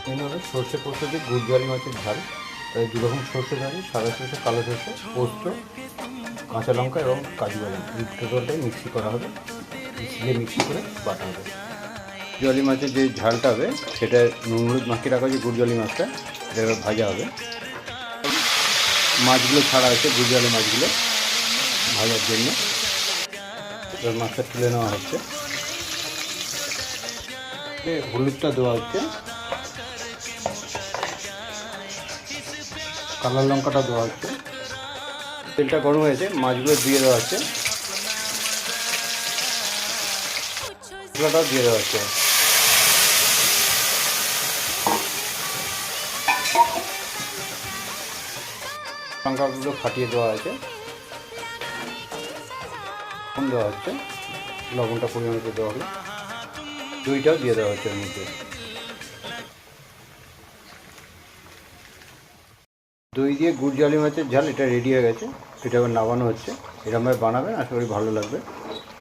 Main হলো সর্ষে পোস্ত দিয়ে গুড়জালি মাছের ঝাল। তাই দু রকম সর্ষে থাকে, সাদা সর্ষে, কালো সর্ষে, পোস্ত, কাঁচা লঙ্কা এবং কাজু বাদাম, এই টোটালটাই মিক্সি করা হবে, মিক্সি করে বাটা হবে। গুড়জালি মাছের যে ঝালটা হবে সেটা নুন হলুদ মাখিয়ে রাখা হয়েছে। গুড়জালি মাছটা এটা এবার ভাজা হবে। মাছগুলো ছাড়া আছে, গুড়জালি মাছগুলো ভাজার জন্য। এবার মাছটা তুলে নেওয়া হচ্ছে, হলুদটা দেওয়া হচ্ছে, কালো লঙ্কাটা দেওয়া হচ্ছে। তেলটা গরম হয়েছে, মাছগুলো দিয়ে দেওয়া হচ্ছে, মশলাটাও দিয়ে দেওয়া হচ্ছে। লঙ্কাগুলো ফাটিয়ে দেওয়া হয়েছে, লবণ দেওয়া হচ্ছে, লবণটা পরিমাণ মতো দেওয়া হলো, দইটাও দিয়ে দেওয়া হচ্ছে এর মধ্যে। দই দিয়ে গুড়জালি মাছের ঝাল এটা রেডি হয়ে গেছে। এটা আবার নামানো হচ্ছে। এরকমভাবে বানাবেন, আশা করি ভালো লাগবে।